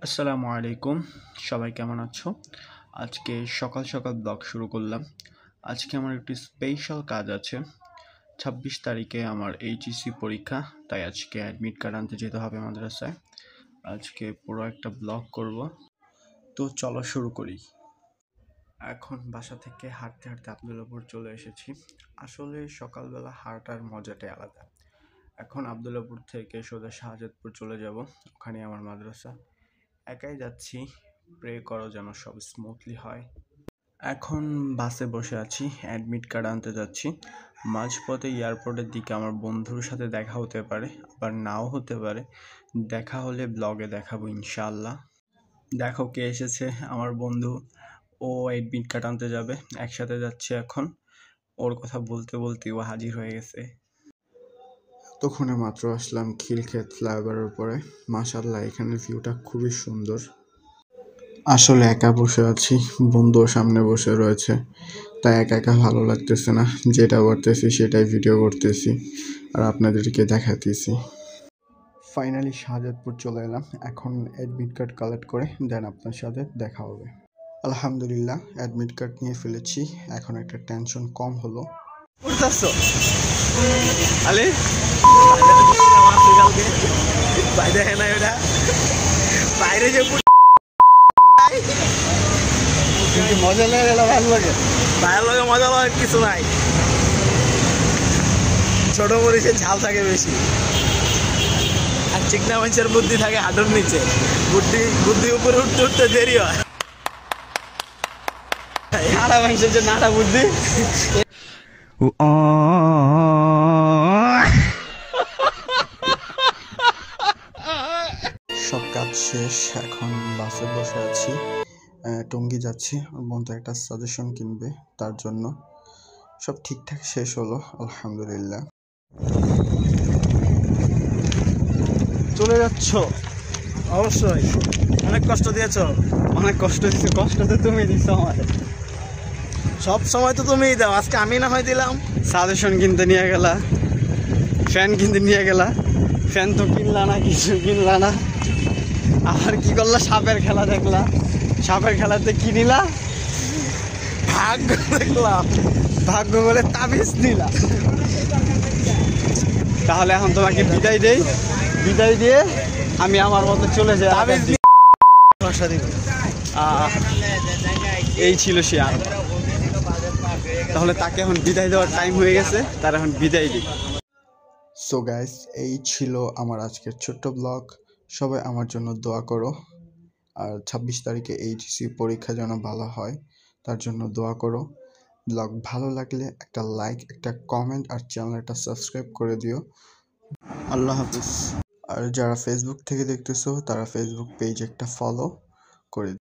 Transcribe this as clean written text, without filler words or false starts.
আসসালামু আলাইকুম। সবাই কেমন আছো? আজকে সকাল সকাল ব্লগ শুরু করলাম। আজকে আমার একটি স্পেশাল কাজ আছে। 26 তারিখে আমার এইচএসসি পরীক্ষা, তাই আজকে অ্যাডমিট কার্ড আনতে যেতে হবে মাদ্রাসায়। আজকে পুরো একটা ব্লগ করব, তো চলো শুরু করি। এখন বাসা থেকে হাঁটতে হাঁটতে আবদুল্লাপুর চলে এসেছি। আসলে সকালবেলা হাঁটার মজাটাই আলাদা। এখন আবদুল্লাপুর থেকে সোজা শাহজাদপুর চলে যাব, ওখানে আমার মাদ্রাসা। একাই যাচ্ছি, প্রে করো যেন সব স্মুথলি হয়। এখন বাসে বসে আছি, অ্যাডমিট কার্ড আনতে যাচ্ছি। মাঝপথে এয়ারপোর্টের দিকে আমার বন্ধুর সাথে দেখা হতে পারে, আবার নাও হতে পারে। দেখা হলে ব্লগে দেখাবো ইনশাআল্লাহ। দেখো কে এসেছে, আমার বন্ধু। ও অ্যাডমিট কার্ড আনতে যাবে, একসাথে যাচ্ছে এখন। ওর কথা বলতে বলতে ও হাজির হয়ে গেছে। তখনই মাত্র আসলাম খিলক্ষেত ফ্লাইওভারের উপরে। মাশাআল্লাহ, এখানের ভিউটা খুবই সুন্দর। আসলে একা বসে আছি, বন্ধুও সামনে বসে রয়েছে, তাই একা একা ভালো লাগতেছে না। যেটা করতেছি সেটাই ভিডিও করতেছি আর আপনাদেরকে দেখাতেছি। ফাইনালি শাহজাদপুর চলে এলাম। এখন অ্যাডমিট কার্ড কালেক্ট করে দেন আপনার সাথে দেখা হবে। আলহামদুলিল্লাহ, অ্যাডমিট কার্ড নিয়ে ফেলেছি। এখন একটা টেনশন কম হলো। বাইরে যে মজা লেগে গেল, ভালো লাগে। ভালো লাগে, মজা লাগার কিছু নাই। ছোট মরিচের ঝাল থাকে বেশি, আর চিকনা মানুষের বুদ্ধি থাকে হাঁটুর নিচে। বুদ্ধি উপরে উঠতে উঠতে দেরি হয়। হাঁটা মানুষের যে নাটা বুদ্ধি। সব কাজ শেষ, এখন বাসে বসে আছি, টঙ্গী যাচ্ছি। ওর বন্ধু একটা সাজেশন কিনবে, তার জন্য সব ঠিকঠাক শেষ হলো আলহামদুলিল্লাহ। চলে যাচ্ছ? অবশ্যই। অনেক কষ্ট দিয়েছ। অনেক কষ্ট দিচ্ছি। কষ্ট তো তুমি দিচ্ছ আমার। সব সময় তো তুমিই দাও, আজকে আমি না হয় দিলাম। সাজেশন কিনতে নিয়ে গেলা, ফ্যান কিনতে নিয়ে গেলা, ফ্যান তো কিনলা না, কিছু কিনলা না। আবার কি করলা, সাপের খেলা দেখলা, সাপের খেলাতে কি নিলা? ভাগ্য দেখলাম, ভাগ্য বলে তাবিজ নিলা। তাহলে এখন তোমাকে বিদায় দেই, বিদায় দিয়ে আমি আমার মতো চলে যাই। এই ছিল সে আর। তাহলে তাকে এখন বিদায় দেওয়ার টাইম হয়ে গেছে, তার এখন বিদায় দিই। সো গাইস, এই ছিল আমার আজকের ছোট্ট ব্লগ। সবাই আমার জন্য দোয়া করো, আর 26 তারিখে এইচএসসি পরীক্ষা যেন ভালো হয় তার জন্য দোয়া করো। ব্লগ ভালো লাগলে একটা লাইক, একটা কমেন্ট আর চ্যানেলটা সাবস্ক্রাইব করে দিও। আল্লাহ হাফিজ। আর যারা ফেসবুক থেকে দেখতেছো তারা ফেসবুক পেজ একটা ফলো করে